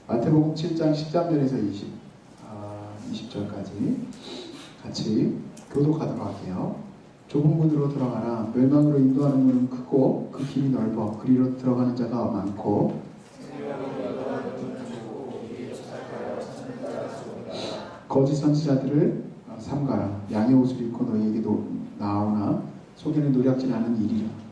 마태복음 7장 13절에서 20절까지 같이 교독하도록 할게요. 좁은 문으로 들어가라. 멸망으로 인도하는 문은 크고 그 길이 넓어 그리로 들어가는 자가 많고 거짓 선지자들을 삼가라. 양의 옷을 입고 너희에게 나오나 속에는 노략질 않은 일이라.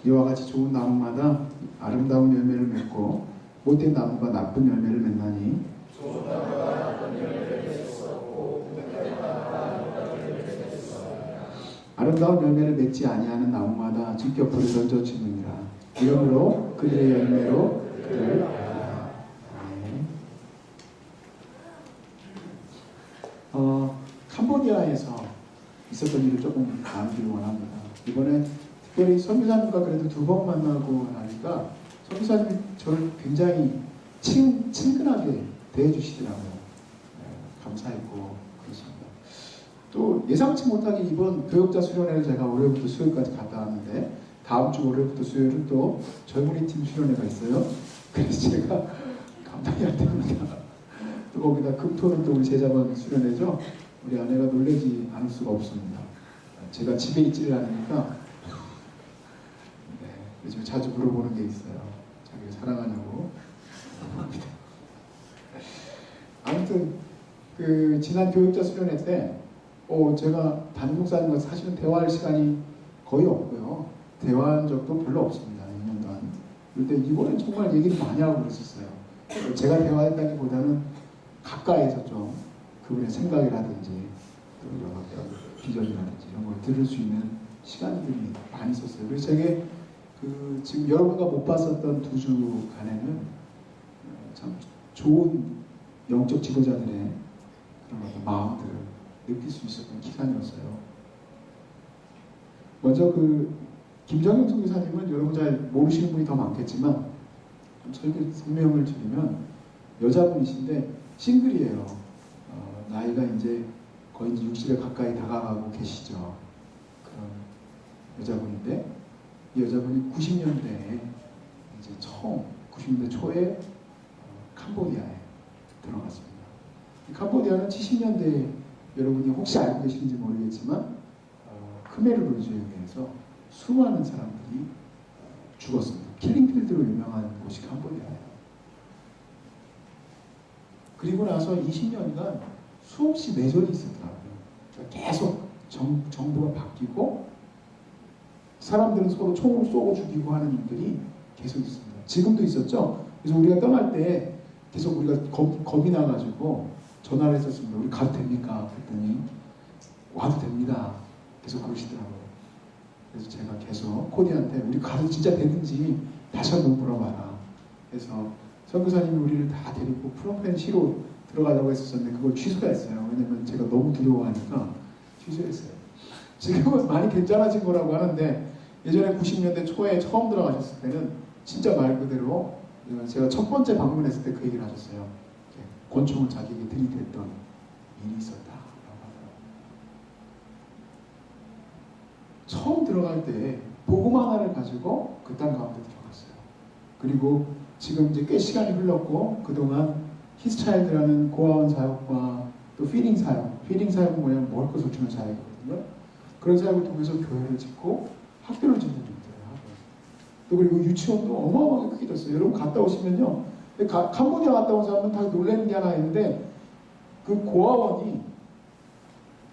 이와 같이 좋은 나무마다 아름다운 열매를 맺고 못된 나무가 나쁜 열매를 맺나니 아름다운 열매를 맺지 아니하는 나무마다 직접 불에 던져지느니라. 이러므로 그들의 열매로 그들을 알아라. 캄보디아에서 있었던 일을 조금 나누길 원합니다. 이번에 특별히 선교사님과 그래도 2번 만나고 나니까 선교사님이 저를 굉장히 친근하게 대해주시더라고요. 감사했고 그렇습니다. 또 예상치 못하게 이번 교역자 수련회를 제가 월요일부터 수요일까지 갔다 왔는데 다음 주 월요일부터 수요일은 또 젊은이 팀 수련회가 있어요. 그래서 제가 감당이 안 됩니다. 또 거기다 금토는 또 우리 제자반 수련회죠. 우리 아내가 놀라지 않을 수가 없습니다. 제가 집에 있지를 않으니까 요즘 자주 물어보는 게 있어요. 자기를 사랑하냐고. 아무튼 그 지난 교육자 수련회 때 제가 담임 목사님과 사실은 대화할 시간이 거의 없고요. 대화한 적도 별로 없습니다. 2년 동안. 그런데 이번엔 정말 얘기를 많이 하고 그랬었어요. 제가 대화했다기보다는 가까이서 좀 그분의 생각이라든지 또 여러 비전이라든지 이런 걸 들을 수 있는 시간들이 많이 있었어요. 그래서 제게 지금 여러분과 못 봤었던 2주간에는 참 좋은 영적 지도자들의 그런 어떤 마음들을 느낄 수 있었던 기간이었어요. 먼저 김정영 선교사님은 여러분 잘 모르시는 분이 더 많겠지만 저에게 설명을 드리면 여자분이신데 싱글이에요. 나이가 이제 거의 60에 가까이 다가가고 계시죠. 그런 여자분인데 이 여자분이 90년대에 이제 처음 90년대 초에 캄보디아에 들어갔습니다. 이 캄보디아는 70년대에 여러분이 혹시 알고 계시는지 모르겠지만 크메르루 지역에서 수많은 사람들이 죽었습니다. 킬링필드로 유명한 곳이 캄보디아예요. 그리고 나서 20년간 수없이 내전이 있었더라고요. 그러니까 계속 정부가 바뀌고 사람들은 서로 총으로 쏘고 죽이고 하는 일들이 계속 있습니다. 지금도 있었죠. 그래서 우리가 떠날 때 계속 우리가 겁이 나가지고 전화를 했었습니다. 우리 가도 됩니까? 그랬더니 와도 됩니다. 계속 그러시더라고요. 그래서 제가 계속 코디한테 우리 가도 진짜 되는지 다시 한번 물어봐라. 그래서 선교사님이 우리를 다 데리고 프롬펜시로 들어가려고 했었는데 그걸 취소했어요. 왜냐면 제가 너무 두려워하니까 취소했어요. 지금은 많이 괜찮아진 거라고 하는데 예전에 90년대 초에 처음 들어가셨을 때는 진짜 말 그대로 제가 첫 번째 방문했을 때 그 얘기를 하셨어요. 권총을 자기에게 들이댔던 일이 있었다라고 하더라고요. 처음 들어갈 때 복음 하나를 가지고 그 땅 가운데 들어갔어요. 그리고 지금 이제 꽤 시간이 흘렀고 그동안 히스차일드라는 고아원 사역과 또 피딩 사역은 뭐냐면 먹을 것을 주는 사역이거든요. 그런 사역을 통해서 교회를 짓고 학교를 짓는 일들을 하고 또 그리고 유치원도 어마어마하게 크게 됐어요. 여러분 갔다 오시면요. 캄보디아 갔다 온 사람은 다 놀라는 게 하나 있는데 그 고아원이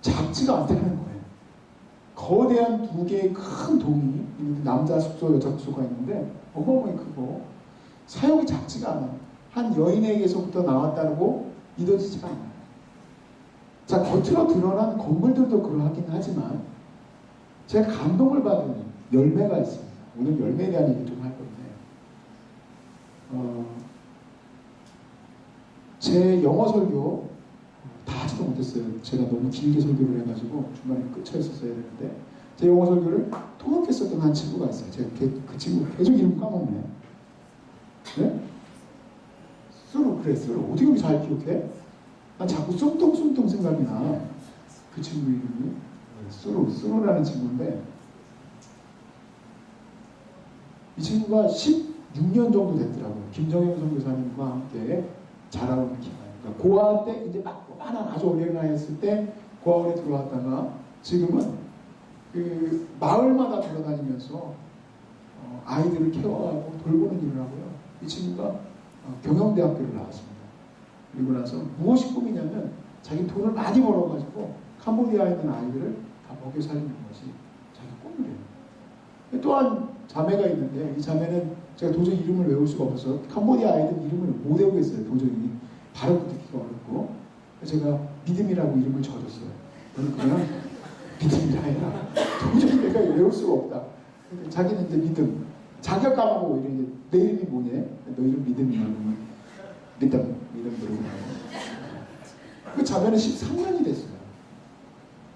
작지가 않다는 거예요. 거대한 2개의 큰 동이 남자 숙소, 여자 숙소가 있는데 어마어마하게 크고 사역이 작지가 않아요. 한 여인에게서부터 나왔다고 믿어지지가 않아요. 자, 겉으로 드러난 건물들도 그러하긴 하지만 제가 감동을 받은 열매가 있습니다. 오늘 열매에 대한 얘기 좀 할 건데 제 영어 설교 다 하지도 못했어요. 제가 너무 길게 설교를 해가지고 중간에 끝쳐있었어야 되는데 제 영어 설교를 통역했었던 한 친구가 있어요. 제가 그 친구 계속 이름 까먹네. 네? 그래, 어떻게 그렇게 잘 기억해? 난 자꾸 쏨똥 생각이 나. 그 친구 이름이 수루라는 친구인데 이 친구가 16년 정도 됐더라고요. 김정현 선교사님과 함께 자라오는 기간. 그러니까 고아 때 이제 막 요만한 아주 어린아이였을 때 고아원에 들어왔다가 지금은 그 마을마다 돌아다니면서 아이들을 케어하고 돌보는 일을 하고요. 이 친구가 경영대학교를 나왔습니다. 그리고 나서 무엇이 꿈이냐면 자기 돈을 많이 벌어가지고 캄보디아에 있는 아이들을 다 먹여 살리는 것이 자기 꿈이래요. 또한 자매가 있는데 이 자매는 제가 도저히 이름을 외울 수가 없어서 캄보디아 아이들 이름을 못 외우겠어요. 도저히 발음도 듣기가 어렵고 제가 믿음이라고 이름을 지어줬어요. 너는 그냥 믿음이라 해라. 도저히 내가 외울 수가 없다. 자기는 이제 믿음. 자기가 까먹고 이래. 내 이름이 뭐냐? 너 이름 믿음이야. 그러면 믿음 부르고. 그 자매는 13년이 됐어요.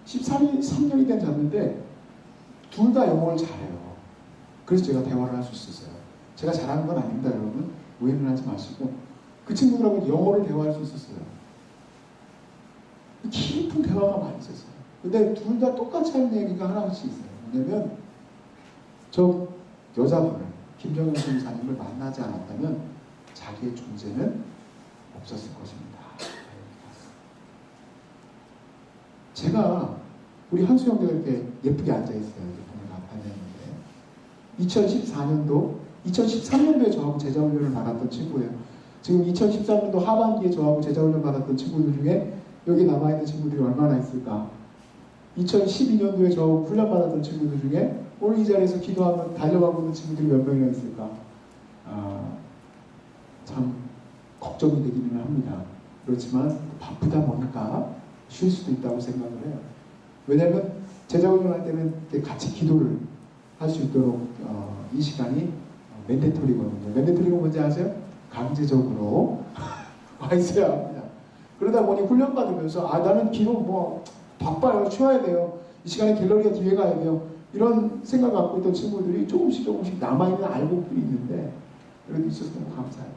13년이 된 자매인데 둘 다 영어를 잘해요. 그래서 제가 대화를 할 수 있었어요. 제가 잘하는 건 아닙니다, 여러분. 오해는 하지 마시고. 그 친구들하고 영어를 대화할 수 있었어요. 깊은 대화가 많이 있었어요. 근데 둘 다 똑같이 하는 얘기가 하나씩 있어요. 뭐냐면 저 여자분을 김정현 선교사님을 만나지 않았다면 자기의 존재는 없었을 것입니다. 제가 우리 한수 형제가 이렇게 예쁘게 앉아있어요. 오늘 나타냈는데 2013년도에 저하고 제자훈련을 받았던 친구예요. 지금 2013년도 하반기에 저하고 제자훈련 받았던 친구들 중에 여기 남아있는 친구들이 얼마나 있을까? 2012년도에 저하고 훈련 받았던 친구들 중에 오늘 이 자리에서 기도하면 달려가고 있는 친구들이 몇 명이나 있을까? 참 걱정이 되기는 합니다. 그렇지만 바쁘다 보니까 쉴 수도 있다고 생각을 해요. 왜냐하면 제자훈련 할 때는 같이 기도를 할 수 있도록 이 시간이 맨데토리거든요. 맨데토리가 뭔지 아세요? 강제적으로 와 있어야 합니다. 그러다 보니 훈련 받으면서 나는 기도 뭐 바빠요. 쉬어야 돼요. 이 시간에 갤러리가 뒤에 가야 돼요. 이런 생각 갖고 있던 친구들이 조금씩 남아있는 알곡들이 있는데 그래도 있어서 너무 감사해요.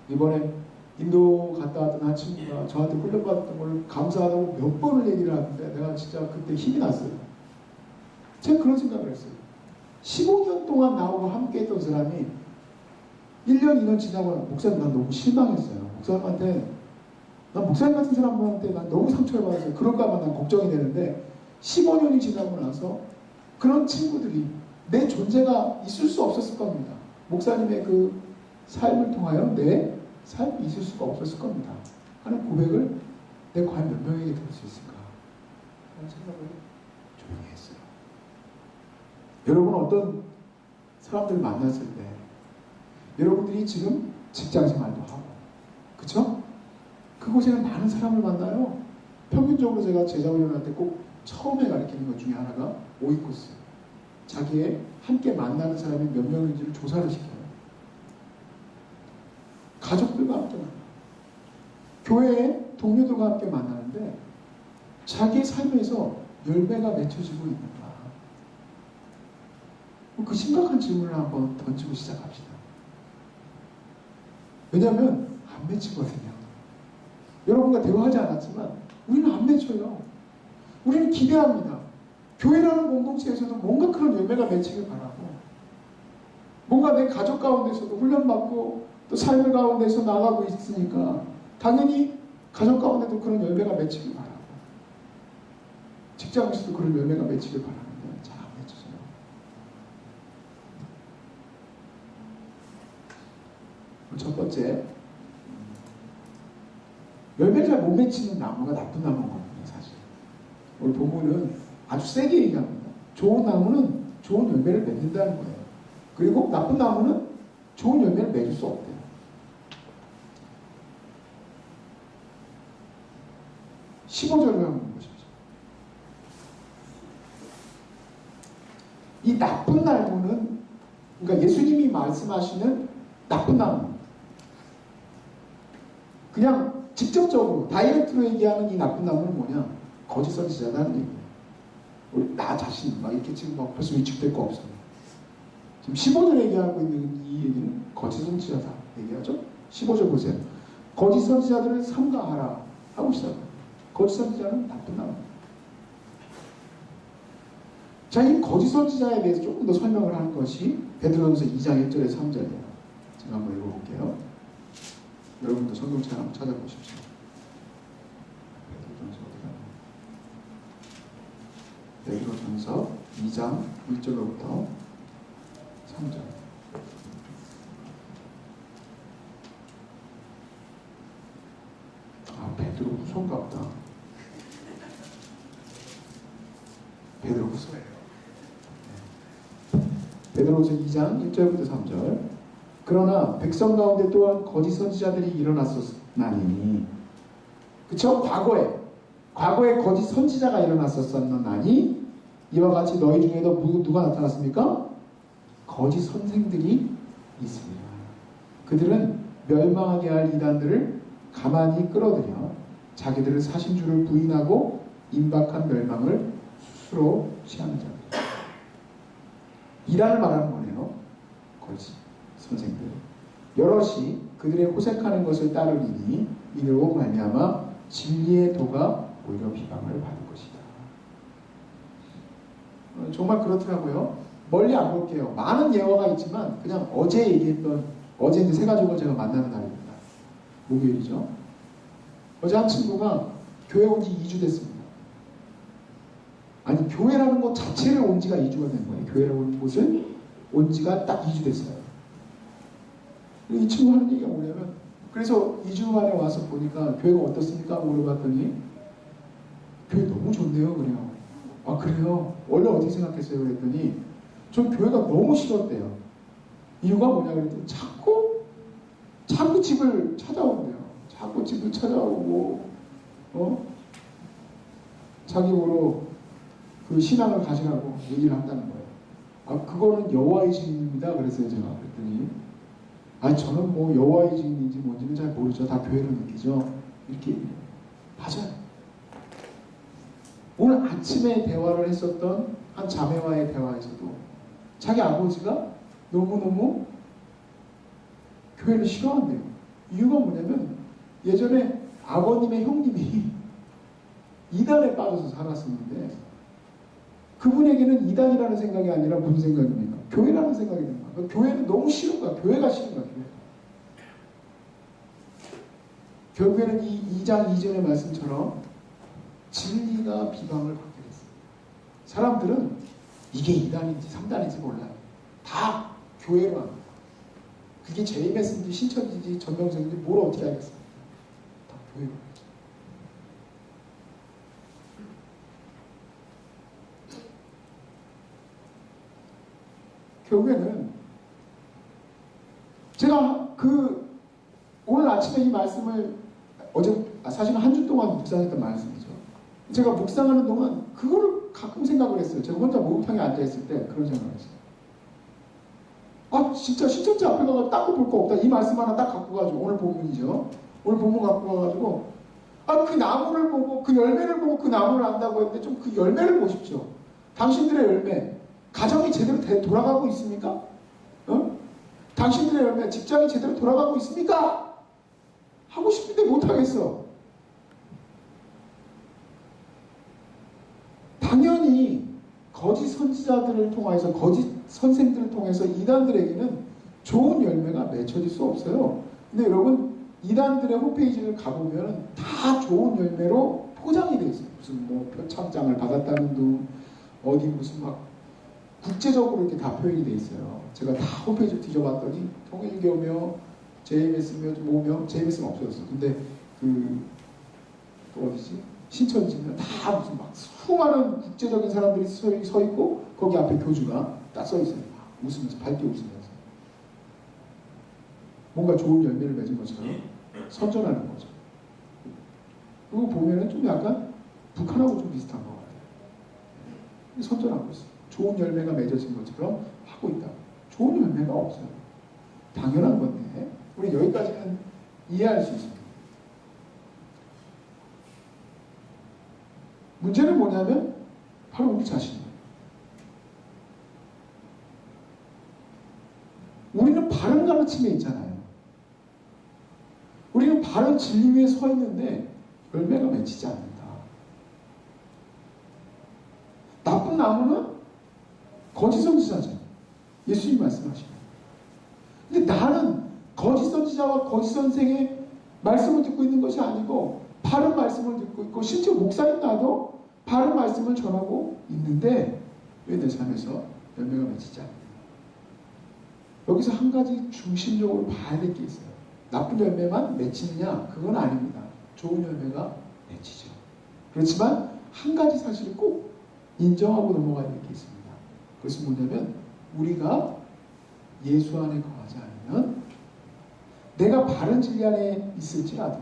이번에 인도 갔다 왔던 한 친구가 저한테 훈련받았던 걸 감사하다고 몇 번을 얘기를 하는데 내가 진짜 그때 힘이 났어요. 제가 그런 생각을 했어요. 15년 동안 나하고 함께 했던 사람이 1년, 2년 지나고 목사님 난 너무 실망했어요. 목사님한테 난 목사님 같은 사람한테 난 너무 상처를 받았어요. 그럴까봐 난 걱정이 되는데 15년이 지나고 나서 그런 친구들이 내 존재가 있을 수 없었을 겁니다. 목사님의 그 삶을 통하여 내 삶이 있을 수가 없었을 겁니다. 하는 고백을 내가 과연 몇 명에게 들을 수 있을까? 라는 생각을 조용히 했어요. 여러분 어떤 사람들을 만났을 때 여러분들이 지금 직장생활도 하고 그쵸? 그곳에는 많은 사람을 만나요. 평균적으로 제가 제자훈련할 때 꼭 처음에 가르치는 것 중에 하나가 오이코스. 자기의 함께 만나는 사람이 몇 명인지를 조사를 시켜요. 가족들과 함께 만나요. 교회의 동료들과 함께 만나는데 자기의 삶에서 열매가 맺혀지고 있는가? 그 심각한 질문을 한번 던지고 시작합시다. 왜냐하면 안 맺히거든요. 여러분과 대화하지 않았지만 우리는 안 맺혀요. 우리는 기대합니다. 교회라는 공동체에서도 뭔가 그런 열매가 맺히길 바라고 뭔가 내 가족 가운데서도 훈련받고 또 삶의 가운데서 나가고 있으니까 당연히 가족 가운데도 그런 열매가 맺히길 바라고 직장에서도 그런 열매가 맺히길 바라는데 잘 안 맺혀져요. 첫 번째, 열매를 잘 못 맺히는 나무가 나쁜 나무인 겁니다. 사실 오늘 본문은 아주 세게 얘기합니다. 좋은 나무는 좋은 열매를 맺는다는 거예요. 그리고 나쁜 나무는 좋은 열매를 맺을 수 없대요. (15절을) 한번 보십시오. 이 나쁜 나무는 그러니까 예수님이 말씀하시는 나쁜 나무 그냥 직접적으로 다이렉트로 얘기하는 이 나쁜 나무는 뭐냐? 거짓 선지자다는 얘기예요. 우리 나 자신 막 이렇게 지금 막 벌써 위축될 거 없어요. 지금 15절 얘기하고 있는 이 얘기는 거짓 선지자다 얘기하죠. 15절 보세요. 거짓 선지자들을 삼가하라 하고 시작합니다. 거짓 선지자는 나쁜 나무. 자, 이 거짓 선지자에 대해서 조금 더 설명을 하는 것이 베드로전서 2장 1절에서 3절이에요. 제가 한번 읽어볼게요. 여러분도 성경책 한번 찾아보십시오. 베드로전서 2장 1절로부터 3절. 아, 베드로 후손가 보다. 베드로 후손이에요. 베드로전서 2장 1절부터 3절. 그러나 백성 가운데 또한 거짓 선지자들이 일어났었나니, 그쵸? 과거에 거짓 선지자가 일어났었나니 이와 같이 너희 중에도 누가 나타났습니까? 거짓 선생들이 있습니다. 그들은 멸망하게 할 이단들을 가만히 끌어들여 자기들은 사신 줄을 부인하고 임박한 멸망을 스스로 취하는 자들. 이단을 말하는 거네요. 거짓 선생들. 여럿이 그들의 호색하는 것을 따르리니 이들로 말미암아 진리의 도가 오히려 비방을 받을 것이다. 정말 그렇더라고요. 멀리 안 볼게요. 많은 예화가 있지만 그냥 어제 얘기했던, 어제 이제 세 가족을 제가 만나는 날입니다. 목요일이죠. 어제 한 친구가 교회 온 지 2주 됐습니다. 아니, 교회라는 것 자체를 온 지가 2주가 된 거예요. 교회라는 곳을 온 지가 딱 2주 됐어요. 이 친구 하는 얘기가 뭐냐면, 그래서 2주 만에 와서 보니까 교회가 어떻습니까? 물어봤더니 교회 너무 좋네요. 그래요. 아, 그래요? 원래 어떻게 생각했어요? 그랬더니 전 교회가 너무 싫었대요. 이유가 뭐냐 그랬더니 자꾸 집을 찾아온대요. 자꾸 집을 찾아오고 자기 보러 그 신앙을 가시라고 얘기를 한다는 거예요. 아, 그거는 여호와의 증인입니다. 그랬어요. 제가 그랬더니 저는 뭐 여호와의 증인인지 뭔지는 잘 모르죠. 다 교회로 느끼죠. 이렇게 얘기해요. 맞아요. 오늘 아침에 대화를 했었던 한 자매와의 대화에서도 자기 아버지가 너무너무 교회를 싫어한대요. 이유가 뭐냐면 예전에 아버님의 형님이 이단에 빠져서 살았었는데 그분에게는 이단이라는 생각이 아니라 무슨 생각입니까? 교회라는 생각이 든 거야. 그러니까 교회는 너무 싫은 거야. 교회가 싫은 거야. 교회가. 결국에는 이 2장 2절의 말씀처럼 진리가 비방을 받게 됐어요. 사람들은 이게 2단인지 3단인지 몰라요. 다 교회로 합니다. 그게 JMS인지 신천지인지 전명성인지 뭘 어떻게 알겠습니까? 다 교회로 합니다. 결국에는 제가 오늘 아침에 이 말씀을 사실은 한 주 동안 묵상했던 말씀이죠. 제가 묵상하는 동안 그거를 가끔 생각을 했어요. 제가 혼자 목욕탕에 앉아있을 때 그런 생각을 했어요. 아, 진짜 신천지 앞에 가서 딴 거 볼 거 없다. 이 말씀 하나 딱 갖고 가지고, 오늘 본문이죠. 오늘 본문 갖고 가가지고, 그 나무를 보고, 그 열매를 보고 그 나무를 안다고 했는데 좀 그 열매를 보십시오. 당신들의 열매, 가정이 제대로 돌아가고 있습니까? 당신들의 열매, 직장이 제대로 돌아가고 있습니까? 하고 싶은데 못하겠어. 당연히 거짓 선지자들을 통해서, 거짓 선생들을 통해서 이단들에게는 좋은 열매가 맺혀질 수 없어요. 근데 여러분, 이단들의 홈페이지를 가보면 다 좋은 열매로 포장이 되어 있어요. 무슨 뭐 표창장을 받았다는 둥, 어디 무슨 막 국제적으로 이렇게 다 표현이 되어 있어요. 제가 다 홈페이지를 뒤져봤더니 통일교며 JMS며 뭐며, JMS는 없어졌어. 근데 또 어디지? 신천지는 다 무슨 막 수많은 국제적인 사람들이 서 있고 거기 앞에 교주가 딱 서 있어요. 웃으면서, 밝게 웃으면서 뭔가 좋은 열매를 맺은 것처럼 선전하는 거죠. 그거 보면은 좀 약간 북한하고 좀 비슷한 것 같아요. 선전하고 있어요. 좋은 열매가 맺어진 것처럼 하고 있다. 좋은 열매가 없어요. 당연한 건데 우리 여기까지는 이해할 수 있습니다. 문제는 뭐냐면 바로 우리 자신이에요. 우리는 바른 가르침에 있잖아요. 우리는 바른 진리 위에 서 있는데 열매가 맺히지 않는다. 나쁜 나무는 거짓 선지자죠. 예수님 말씀하시고. 근데 나는 거짓 선지자와 거짓 선생의 말씀을 듣고 있는 것이 아니고 바른 말씀을 듣고 있고 심지어 목사인 나도 바른 말씀을 전하고 있는데 왜 내 삶에서 열매가 맺히지 않느냐. 여기서 한 가지 중심적으로 봐야 될 게 있어요. 나쁜 열매만 맺히느냐? 그건 아닙니다. 좋은 열매가 맺히죠. 그렇지만 한 가지 사실을 꼭 인정하고 넘어가야 될 게 있습니다. 그것은 뭐냐면 우리가 예수 안에 거하지 않으면 내가 바른 진리 안에 있을지라도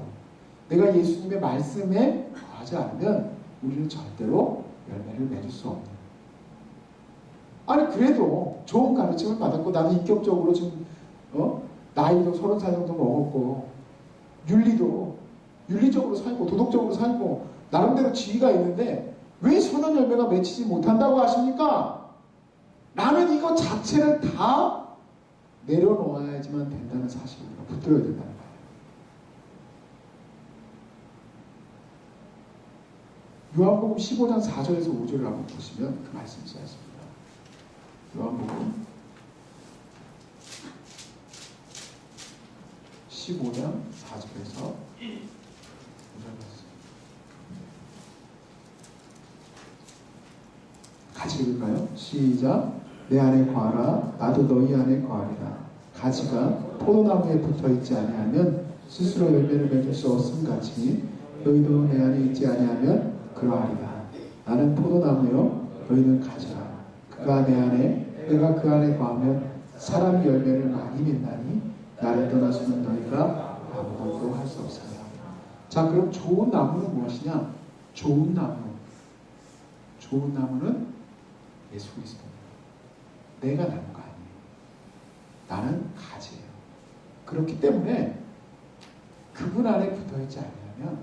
내가 예수님의 말씀에 거하지 않으면 우리는 절대로 열매를 맺을 수 없는. 아니 그래도 좋은 가르침을 받았고 나도 인격적으로 지금 나이도 30살 정도 먹었고 윤리적으로 살고 도덕적으로 살고 나름대로 지위가 있는데 왜 선한 열매가 맺히지 못한다고 하십니까? 나는 이거 자체를 다 내려놓아야지만 된다는 사실을 우리가 붙들어야 된다는 거예요. 요한복음 15장 4절에서 5절을 한번 보시면 그 말씀이 써 있습니다. 요한복음 15장 4절에서 5절 말씀. 같이 읽을까요? 시작. 내 안에 거하라 나도 너희 안에 거하리라. 가지가 포도나무에 붙어있지 아니하면 스스로 열매를 맺을 수 없음 같이 너희도 내 안에 있지 아니하면 그러하리라. 나는 포도나무요 너희는 가지라. 그가 내 안에 내가 그 안에 거하면 사람이 열매를 많이 맺나니 나를 떠나서는 너희가 아무것도 할 수 없으리라. 자, 그럼 좋은 나무는 무엇이냐? 좋은 나무는 예수 그리스도입니다. 내가 나무가 아니에요. 나는 가지예요. 그렇기 때문에 그분 안에 붙어있지 않으면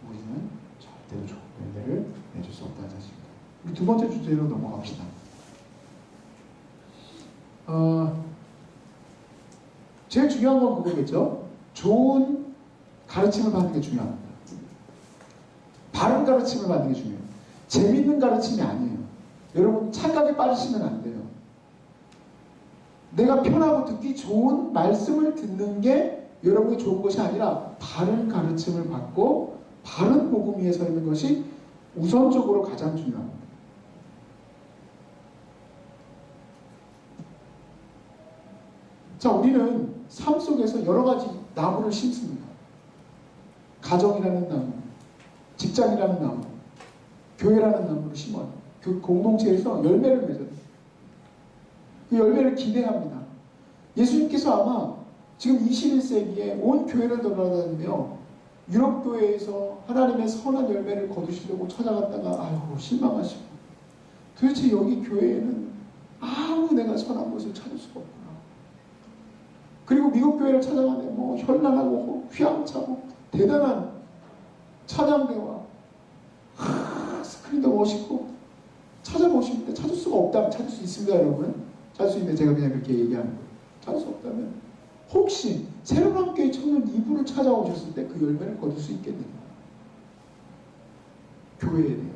우리는 절대로 좋은 열매를 맺을 수 없다는 사실입니다. 우리 두 번째 주제로 넘어갑시다. 제일 중요한 건 그거겠죠. 좋은 가르침을 받는 게 중요합니다. 바른 가르침을 받는 게 중요해요. 재밌는 가르침이 아니에요. 여러분 착각에 빠지시면 안 돼요. 내가 편하고 듣기 좋은 말씀을 듣는 게 여러분이 좋은 것이 아니라 바른 가르침을 받고 바른 복음 위에 서 있는 것이 우선적으로 가장 중요합니다. 자, 우리는 삶 속에서 여러 가지 나무를 심습니다. 가정이라는 나무, 직장이라는 나무, 교회라는 나무를 심어요. 그 공동체에서 열매를 맺어요. 그 열매를 기대합니다. 예수님께서 아마 지금 21세기에 온 교회를 돌아다니며 유럽 교회에서 하나님의 선한 열매를 거두시려고 찾아갔다가 아이고 실망하시고 도대체 여기 교회에는 아무 내가 선한 것을 찾을 수가 없구나. 그리고 미국 교회를 찾아가는데 뭐 현란하고 휘황차고 대단한 찬양대와 스크린도 멋있고 찾아보시는데 찾을 수가 없다면 찾을 수 있습니다, 여러분. 찾을 수 있는데 제가 그냥 그렇게 얘기하는 거예요. 찾을 수 없다면 혹시 새로운 교회 청년 2부를 찾아오셨을 때 그 열매를 거둘 수 있겠느냐? 교회에 대해서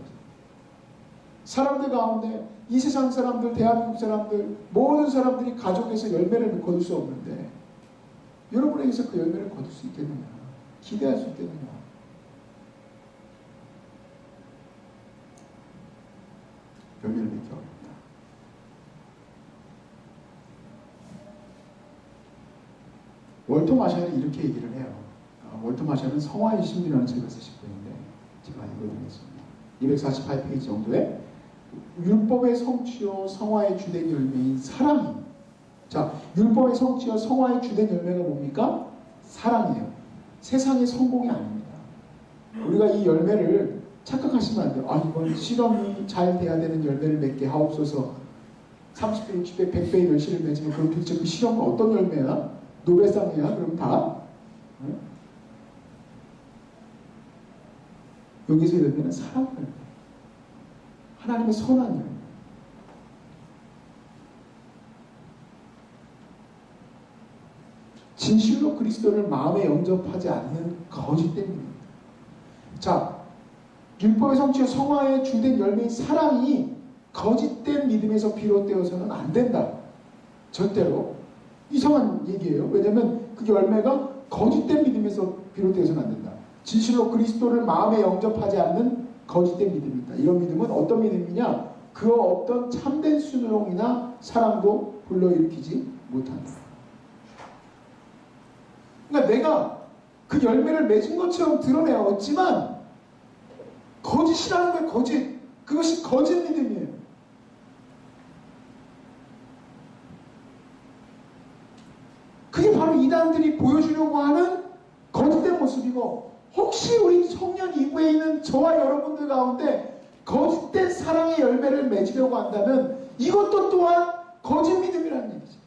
사람들 가운데 이 세상 사람들, 대한민국 사람들, 모든 사람들이 가족에서 열매를 거둘 수 없는데 여러분에게서 그 열매를 거둘 수 있겠느냐? 기대할 수 있겠느냐? 열매를 맺기 어렵다. 월터 마샬이 이렇게 얘기를 해요. 월터 마샬은 성화의 심리라는 책을 쓰시고 있는데 제가 읽어드리겠습니다. 248페이지 정도에 율법의 성취요 성화의 주된 열매인 사랑이. 자, 율법의 성취요 성화의 주된 열매가 뭡니까? 사랑이에요. 세상의 성공이 아닙니다. 우리가 이 열매를 착각하시면 안 돼요. 아, 이건 실험이 잘 돼야 되는 열매를 맺게 하옵소서. 30배, 60배, 100배의 열매를 맺으면 그럼 도대체 그 실험은 어떤 열매야? 노벨상이야? 그럼 다? 응? 여기서 열매는 사랑 열매. 하나님의 선한 열매. 진실로 그리스도를 마음에 영접하지 않는 거짓 때문입니다. 자, 율법의 성취와 성화의 주된 열매인 사랑이 거짓된 믿음에서 비롯되어서는 안 된다. 절대로. 이상한 얘기예요. 왜냐하면 그 열매가 거짓된 믿음에서 비롯되어서는 안 된다. 진실로 그리스도를 마음에 영접하지 않는 거짓된 믿음이다. 이런 믿음은 어떤 믿음이냐? 그 어떤 참된 순종이나 사랑도 불러일으키지 못한다. 그러니까 내가 그 열매를 맺은 것처럼 드러내었지만 거짓이라는 게 거짓. 그것이 거짓 믿음이에요. 그게 바로 이단들이 보여주려고 하는 거짓된 모습이고, 혹시 우리 청년 이후에 있는 저와 여러분들 가운데 거짓된 사랑의 열매를 맺으려고 한다면 이것도 또한 거짓 믿음이라는 얘기죠.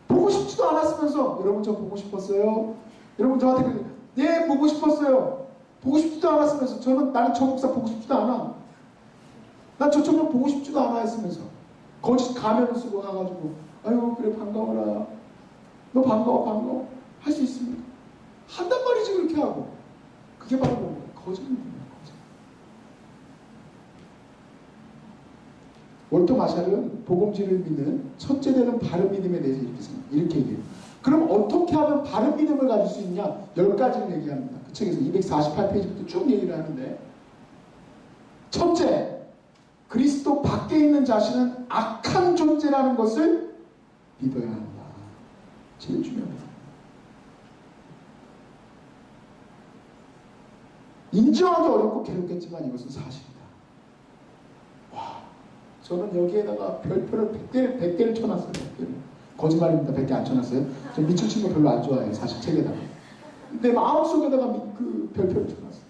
보고 싶지도 않았으면서, 여러분 저 보고 싶었어요? 여러분 저한테 그래요. 네, 보고 싶었어요. 보고 싶지도 않았으면서, 나는 저 목사 보고 싶지도 않아. 난 저 청년 보고 싶지도 않아 했으면서 거짓 가면을 쓰고 가가지고, 아유 그래 반가워라, 너 반가워 할 수 있습니까? 한단 말이지. 그렇게 하고. 그게 바로 뭐예요? 거짓 믿음이에요. 거짓. 월터 마샬은 복음지를 믿는 첫째 되는 바른 믿음에 대해서 이렇게 얘기해요. 그럼 어떻게 하면 바른 믿음을 가질 수 있냐? 10가지를 얘기합니다. 그 책에서 248페이지부터 쭉 얘기를 하는데, 첫째, 그리스도 밖에 있는 자신은 악한 존재라는 것을 믿어야 한다. 제일 중요합니다. 인정하기 어렵고 괴롭겠지만 이것은 사실이다. 와, 저는 여기에다가 별표를 100개를 쳐놨어요. 100개를. 거짓말입니다. 100개 안 쳐놨어요. 저 미칠 친구 별로 안 좋아해요. 사실 책에다가. 내 마음속에다가 그 별표를 쳐놨어요.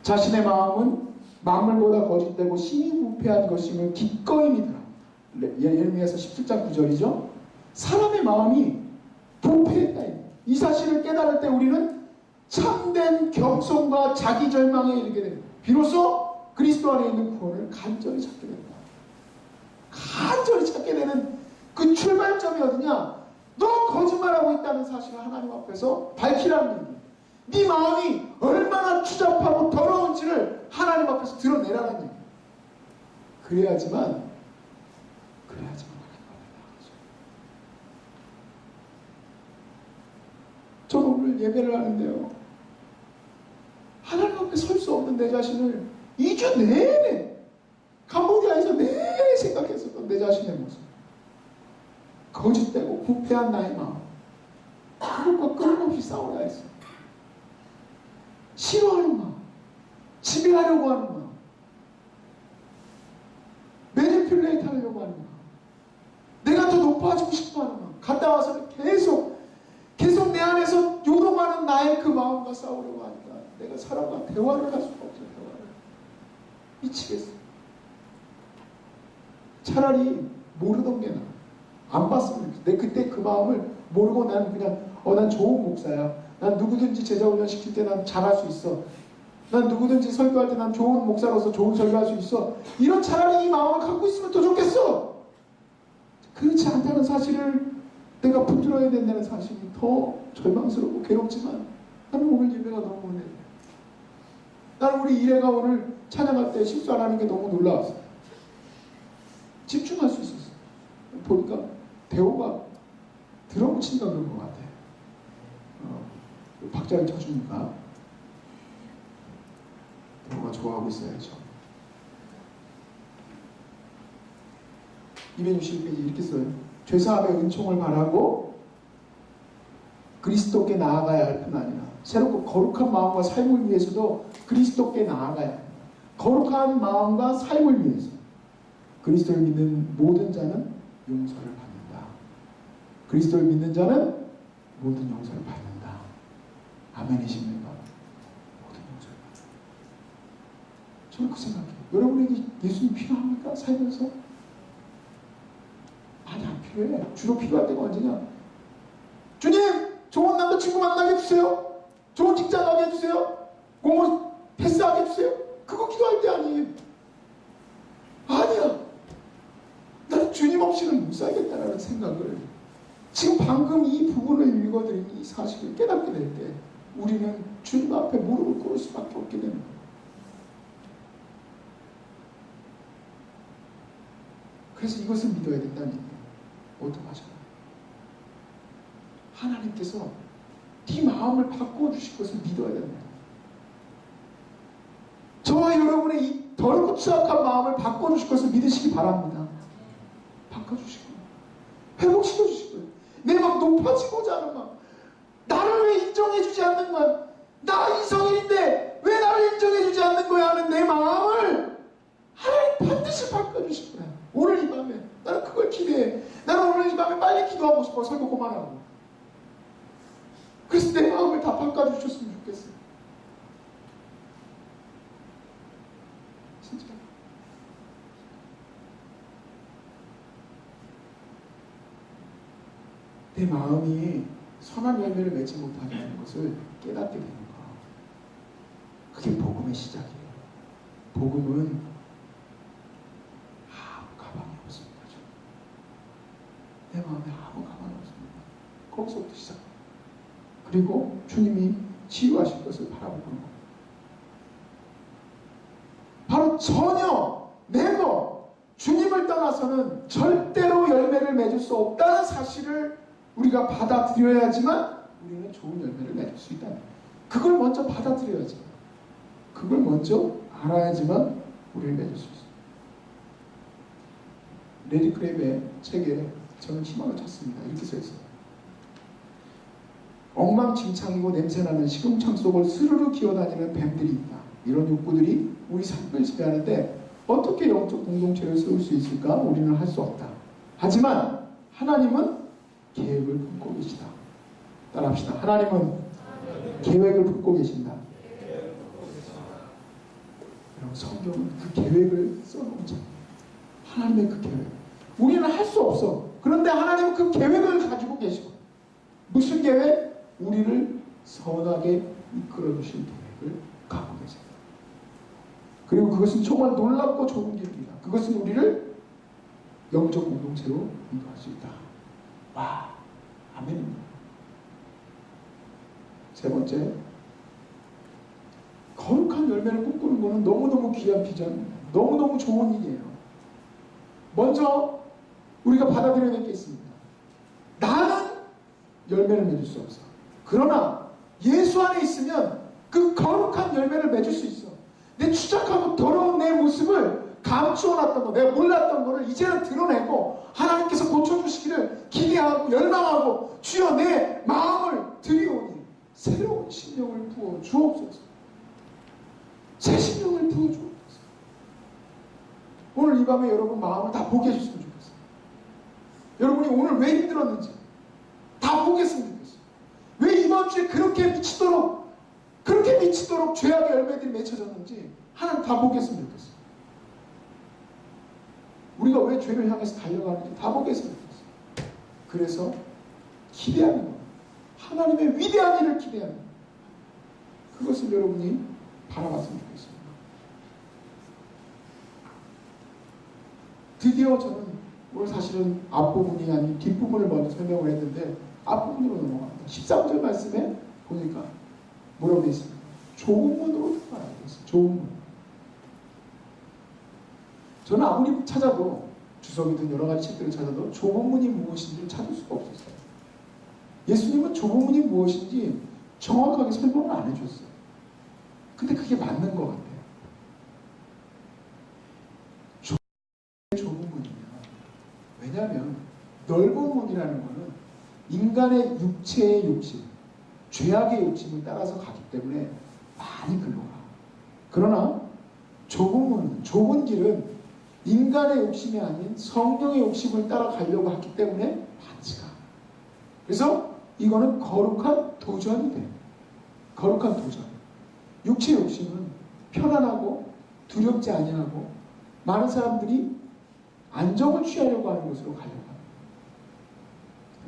자신의 마음은 만물보다 거짓되고 심히 부패한 것임을 기꺼이 믿으라. 예레미야서 17장 9절이죠. 사람의 마음이 부패했다. 이 사실을 깨달을 때 우리는 참된 겸손과 자기 절망에 이르게 됩니다. 비로소 그리스도 안에 있는 구원을 간절히 찾게 된다. 간절히 찾게 되는 그 출발점이 어디냐? 너 거짓말하고 있다는 사실을 하나님 앞에서 밝히라는 얘기예요. 네 마음이 얼마나 추잡하고 더러운지를 하나님 앞에서 드러내라는 얘기예요. 그래야지만 하나님 앞에 나가죠. 저는 오늘 예배를 하는데요, 하나님 앞에 설 수 없는 내 자신을 2주 내내 캄보디아에서 내내 생각했었던 내 자신의 모습, 거짓되고 부패한 나의 마음, 그것과 끊임없이 싸우라 했어요. 싫어하는 마음, 지배하려고 하는 마음, 매니플레이트 하려고 하는 마음, 내가 더 높아지고 싶어하는 마음, 갔다 와서는 계속 내 안에서 요동하는 나의 그 마음과 싸우려고 하니까 내가 사람과 대화를 할 수가 없어요. 대화를. 미치겠어. 차라리 모르던 게 나아. 안 봤으면 내 그때 그 마음을 모르고 난 그냥 난 좋은 목사야. 난 누구든지 제자훈련 시킬 때 난 잘할 수 있어. 난 누구든지 설교할 때 난 좋은 목사로서 좋은 설교할 수 있어. 이런 차라리 이 마음을 갖고 있으면 더 좋겠어. 그렇지 않다는 사실을 내가 붙들어야 된다는 사실이 더 절망스럽고 괴롭지만, 나는 오늘 예배가 너무 은혜예요. 나는 우리 이래가 오늘 찬양할 때 실수 안 하는 게 너무 놀라웠어요. 집중할 수 있었어요. 보니까 대호가 드럼 치니까 그런 것 같아요. 박자를 쳐주니까 대호가 좋아하고 있어야죠. 261페이지 이렇게 써요. 죄사함의 은총을 바라고 그리스도께 나아가야 할 뿐 아니라 새롭고 거룩한 마음과 삶을 위해서도 그리스도께 나아가야 합니다. 거룩한 마음과 삶을 위해서 그리스도를 믿는 모든 자는 용서를 받는다. 그리스도를 믿는 자는 모든 용서를 받는다. 아멘이십니까? 모든 용서를 받는다. 저는 그 생각해요. 여러분에게 예수님 필요합니까? 살면서? 많이 안 필요해. 주로 필요할 때가 언제냐? 주님! 좋은 남자친구 만나게 해주세요. 좋은 직장 가게 해주세요. 공을 패스하게 해주세요. 그거 기도할 때 아니에요. 아니야. 나는 주님 없이는 못 살겠다라는 생각을, 지금 방금 이 부분을 읽어드린 이 사실을 깨닫게 될 때 우리는 주님 앞에 무릎을 꿇을 수밖에 없게 되는 거예요. 그래서 이것을 믿어야 된다는 얘기예요. 어떡하실까요? 하나님께서 네 마음을 바꾸어 주실 것을 믿어야 됩니다. 저와 여러분의 이 더럽고 추악한 마음을 바꿔 주실 것을 믿으시기 바랍니다. 바꿔 주실 거예요. 회복시켜 주실 거예요. 내 막 높아지고자 하는 마음, 나를 왜 인정해 주지 않는 거야? 나 이성인인데 왜 나를 인정해 주지 않는 거야? 하는 내 마음을 하나님 반드시 바꿔 주실 거야. 오늘 이 밤에 나는 그걸 기대해. 나는 오늘 이 밤에 빨리 기도하고 싶어. 설교 그만하고. 그래서 내 마음을 다 바꿔주셨으면 좋겠어요. 진짜. 내 마음이 선한 열매를 맺지 못하게 하는 것을 깨닫게 되는 거. 그게 복음의 시작이에요. 복음은 아무 가방이 없습니다. 내 마음에 아무 가방이 없습니다. 거기서부터 시작합니다. 그리고 주님이 치유하실 것을 바라보는 겁니다. 바로 전혀 네버 주님을 떠나서는 절대로 열매를 맺을 수 없다는 사실을 우리가 받아들여야지만 우리는 좋은 열매를 맺을 수 있다. 그걸 먼저 받아들여야지. 그걸 먼저 알아야지만 우리를 맺을 수 있어요. 레리 크랩의 책에 저는 희망을 찾습니다. 이렇게 써 있어요. 엉망진창이고 냄새나는 시궁창 속을 스르르 기어다니는 뱀들이 있다. 이런 욕구들이 우리 삶을 지배하는데 어떻게 영적 공동체를 세울 수 있을까? 우리는 할 수 없다. 하지만 하나님은 계획을 품고 계시다. 따라합시다. 하나님은 계획을 품고 계신다. 여러분, 성경은 그 계획을 써놓은 책. 하나님의 그 계획. 우리는 할 수 없어. 그런데 하나님은 그 계획을 가지고 계시고, 무슨 계획? 우리를 선하게 이끌어 주실 계획을 갖고 계세요. 그리고 그것은 정말 놀랍고 좋은 길입니다. 그것은 우리를 영적 공동체로 인도할 수 있다. 와, 아멘입니다. 세 번째, 거룩한 열매를 꿈꾸는 것은 너무너무 귀한 비전입니다. 너무너무 좋은 일이에요. 먼저 우리가 받아들여야 될 게 있습니다. 나는 열매를 맺을 수 없어. 그러나 예수 안에 있으면 그 거룩한 열매를 맺을 수 있어. 내 추잡하고 더러운 내 모습을 감추어놨던 거, 내가 몰랐던 거를 이제는 드러내고 하나님께서 고쳐주시기를 기대하고 열망하고, 주여 내 마음을 드리오니 새로운 심령을 부어 주옵소서. 새 심령을 부어 주옵소서. 오늘 이 밤에 여러분 마음을 다 보게 해주시면 좋겠어요. 여러분이 오늘 왜 힘들었는지 다 보겠으면 좋겠어요. 왜 이번 주에 그렇게 미치도록 죄악의 열매들이 맺혀졌는지 하나님 다 보겠으면 좋겠어요. 우리가 왜 죄를 향해서 달려가는지 다 보겠으면 좋겠어요. 그래서 기대하는 거예요. 하나님의 위대한 일을 기대하는 거예요. 그것을 여러분이 바라봤으면 좋겠습니다. 드디어 저는 오늘 사실은 앞부분이 아닌 뒷부분을 먼저 설명을 했는데 앞부분으로 넘어갑니다. 13절 말씀에 보니까 뭐라고 되어 있습니까? 좁은 문으로 들어가야 되겠어요. 좁은 문. 저는 아무리 찾아도, 주석이든 여러 가지 책들을 찾아도 좁은 문이 무엇인지 찾을 수가 없었어요. 예수님은 좁은 문이 무엇인지 정확하게 설명을 안 해줬어요. 근데 그게 맞는 것 같아요. 좁은 문이냐. 왜냐하면 넓은 문이라는 것은 인간의 육체의 욕심, 죄악의 욕심을 따라서 가기 때문에 많이 글러가. 그러나 좁은 문은, 좁은 길은 인간의 욕심이 아닌 성령의 욕심을 따라가려고 하기 때문에 많지가. 그래서 이거는 거룩한 도전이 돼요. 거룩한 도전. 육체 욕심은 편안하고 두렵지 아니하고 많은 사람들이 안정을 취하려고 하는 것으로 가려고 합니다.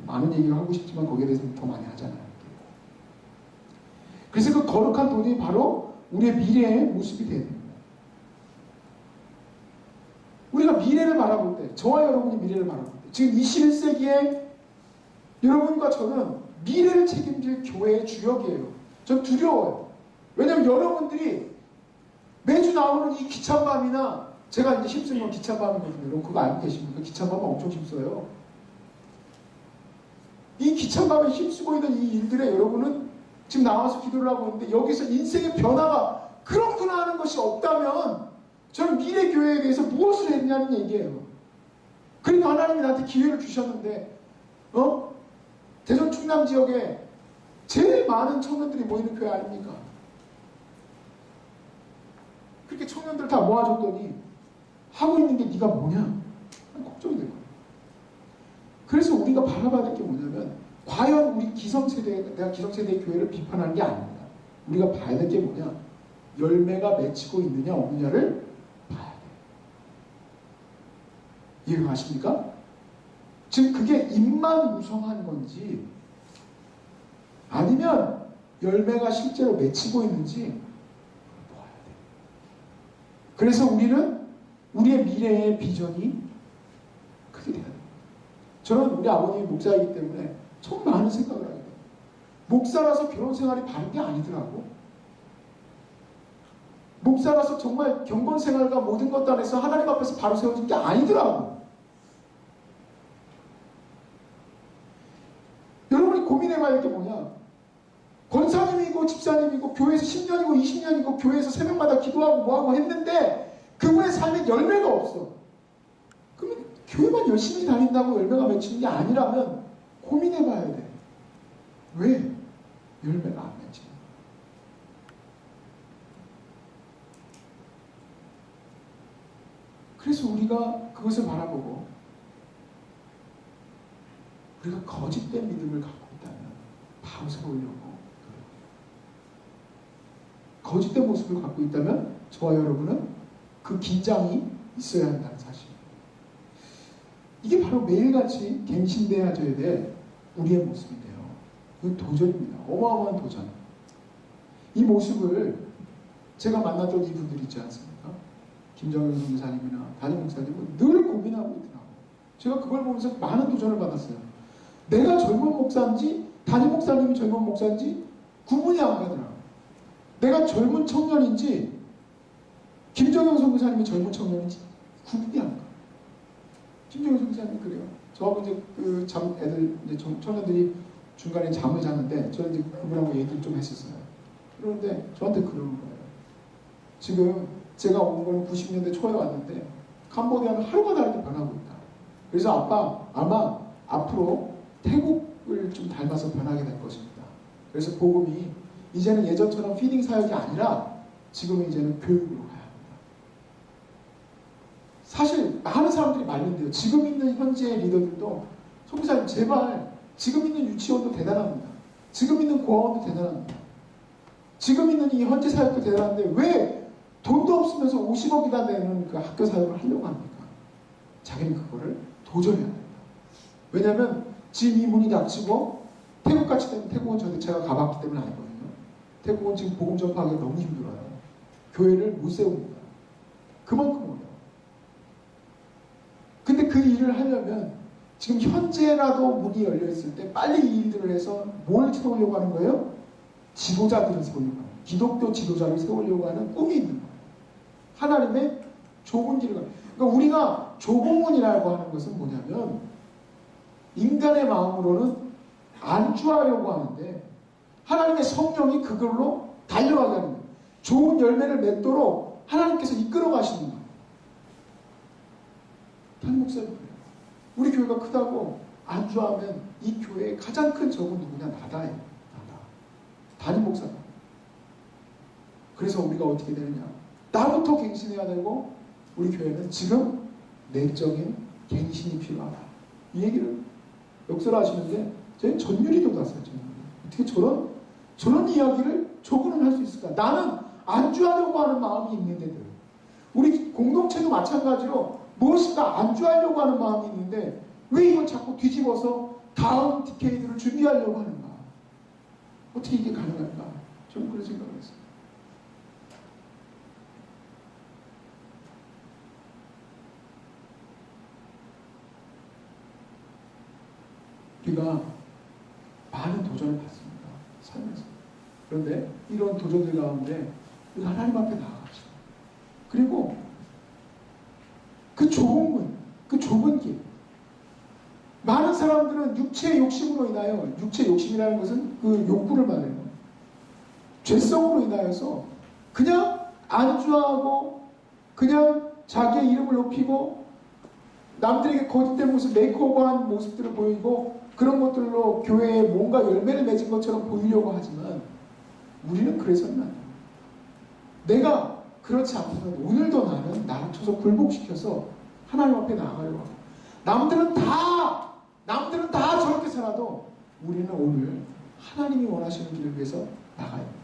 많은 얘기를 하고 싶지만 거기에 대해서는 더 많이 하잖아요. 그래서 그 거룩한 도전이 바로 우리의 미래의 모습이 되어야 됩니다. 우리가 미래를 바라볼 때, 저와 여러분이 미래를 바라볼 때, 지금 21세기에 여러분과 저는 미래를 책임질 교회의 주역이에요. 전 두려워요. 왜냐하면 여러분들이 매주 나오는 이 귀찬 밤이나 제가 이제 힘쓴 건 기찬마음이거든요. 여러분 그거 알고 계십니까? 기찬마음은 엄청 힘써요. 이 기찬마음에 힘쓰고 있는 이 일들에 여러분은 지금 나와서 기도를 하고 있는데 여기서 인생의 변화가 그렇구나 하는 것이 없다면 저는 미래 교회에 대해서 무엇을 했냐는 얘기예요. 그리고 하나님이 나한테 기회를 주셨는데 대전 충남 지역에 제일 많은 청년들이 모이는 교회 아닙니까? 그렇게 청년들 다 모아줬더니 하고 있는 게 네가 뭐냐? 걱정이 될 거예요. 그래서 우리가 바라봐야 될 게 뭐냐면 과연 우리 기성세대, 내가 기성세대의 교회를 비판하는 게 아닙니다. 우리가 봐야 될 게 뭐냐? 열매가 맺히고 있느냐 없느냐를 봐야 돼요. 이해가 가십니까? 즉 그게 입만 무성한 건지 아니면 열매가 실제로 맺히고 있는지 봐야 돼요. 그래서 우리는 우리의 미래의 비전이 크게 돼야 돼요. 저는 우리 아버님이 목사이기 때문에 참 많은 생각을 하게 돼요. 목사라서 결혼 생활이 바른 게 아니더라고. 목사라서 정말 경건 생활과 모든 것 안에서 하나님 앞에서 바로 세워진 게 아니더라고. 여러분이 고민해봐야 할 게 뭐냐? 권사님이고 집사님이고 교회에서 10년이고 20년이고 교회에서 새벽마다 기도하고 뭐하고 했는데 그분의 삶에 열매가 없어. 그러면 교회만 열심히 다닌다고 열매가 맺히는 게 아니라면 고민해봐야 돼. 왜 열매가 안 맺히는 거야? 그래서 우리가 그것을 바라보고 우리가 거짓된 믿음을 갖고 있다면 바로 세우려고 노력해요. 거짓된 모습을 갖고 있다면 저와 여러분은 그 긴장이 있어야 한다는 사실입니다. 이게 바로 매일같이 갱신되어져야 될 우리의 모습인데요. 그 도전입니다. 어마어마한 도전. 이 모습을 제가 만났던 이분들 있지 않습니까? 김정현 선교사님이나 담임 목사님은 늘 고민하고 있더라고요. 제가 그걸 보면서 많은 도전을 받았어요. 내가 젊은 목사인지 담임 목사님이 젊은 목사인지 구분이 안 가더라고요. 내가 젊은 청년인지 김정현 선교사님이 젊은 청년인지 구분이 안 가. 김정현 선교사님이 그래요. 저하고 이제 애들 이제 청년들이 중간에 잠을 자는데 저는 이제 그분하고 얘기를 좀 했었어요. 그런데 저한테 그러는 거예요. 지금 제가 온 건 90년대 초에 왔는데 캄보디아는 하루가 다르게 변하고 있다. 그래서 아빠 아마 앞으로 태국을 좀 닮아서 변하게 될 것입니다. 그래서 복음이 이제는 예전처럼 피딩 사역이 아니라 지금은 이제는 교육으로 가야 합니다. 사실 많은 사람들이 말린대요. 지금 있는 현재의 리더들도 선교사님 제발 지금 있는 유치원도 대단합니다. 지금 있는 고아원도 대단합니다. 지금 있는 이 현재 사역도 대단한데 왜 돈도 없으면서 50억이나 되는 그 학교 사역을 하려고 합니까? 자기는 그거를 도전해야 됩니다. 왜냐하면 지금 이 문이 닫히고 태국같이 되면 태국은 제가 가봤기 때문에 알거든요. 태국은 지금 복음 전파하기가 너무 힘들어요. 교회를 못 세웁니다. 그만큼 어려워. 근데 그 일을 하려면 지금 현재라도 문이 열려있을 때 빨리 이 일들을 해서 뭘 세우려고 하는 거예요? 지도자들을 세우려고 하는 거예요. 기독교 지도자를 세우려고 하는 꿈이 있는 거예요. 하나님의 좁은 길을 가는 거예요. 그러니까 우리가 조공문이라고 하는 것은 뭐냐면 인간의 마음으로는 안주하려고 하는데 하나님의 성령이 그걸로 달려가게 하는 거예요. 좋은 열매를 맺도록 하나님께서 이끌어 가시는 거예요. 담임 목사님 그래요. 우리 교회가 크다고 안주하면 이 교회의 가장 큰 적은 누구냐? 나다예요. 나다. 담임 목사님. 그래서 우리가 어떻게 되느냐? 나부터 갱신해야 되고 우리 교회는 지금 내적인 갱신이 필요하다. 이 얘기를 역설하시는데 저희는 전율이 돋았어요. 어떻게 저런 이야기를 저분은 할 수 있을까? 나는 안주하려고 하는 마음이 있는데도 우리 공동체도 마찬가지로 무엇인가 안주하려고 하는 마음이 있는데 왜 이걸 자꾸 뒤집어서 다음 디케이드를 준비하려고 하는가? 어떻게 이게 가능할까? 저는 그런 생각을 했어요. 우리가 많은 도전을 받습니다. 살면서. 그런데 이런 도전들 가운데 우리가 하나님 앞에 나아가죠. 그리고 그 좁은 문, 그 좁은 길. 많은 사람들은 육체의 욕심으로 인하여, 육체의 욕심이라는 것은 그 욕구를 말해요. 죄성으로 인하여서 그냥 안주하고 그냥 자기의 이름을 높이고 남들에게 거짓된 모습, 메이크오버한 모습들을 보이고 그런 것들로 교회에 뭔가 열매를 맺은 것처럼 보이려고 하지만 우리는 그래서는 안 돼요. 내가 그렇지 않으면 오늘도 나는 나를 쳐서 굴복시켜서 하나님 앞에 나아가려고 하고 남들은 다 저렇게 살아도 우리는 오늘 하나님이 원하시는 길을 위해서 나가야 합니다.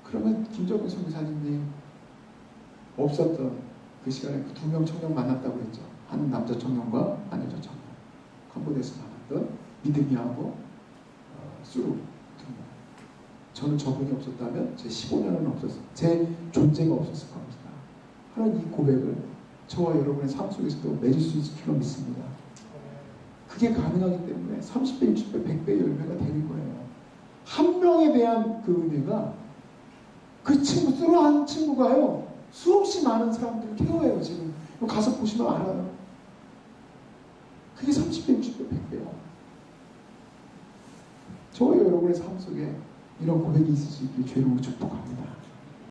그러면 김정근 선교사님이 없었던 그 시간에 그 2명 청년 만났다고 했죠. 한 남자 청년과 한 여자 청년. 캄보디아에서 만났던 미드미하고 수루 2명. 저는 저분이 없었다면 제 15년은 없었어요. 제 존재가 없었을 겁니다. 하는 이 고백을 저와 여러분의 삶 속에서도 맺을 수 있을 줄로 믿습니다. 그게 가능하기 때문에 30배, 60배, 100배의 열매가 되는 거예요. 한 명에 대한 그 은혜가 그 친구, 수로 한 친구가요, 수없이 많은 사람들을 케어해요, 지금. 가서 보시면 알아요. 그게 30배, 60배, 100배야. 저와 여러분의 삶 속에 이런 고백이 있을 수 있길 죄로 축복합니다.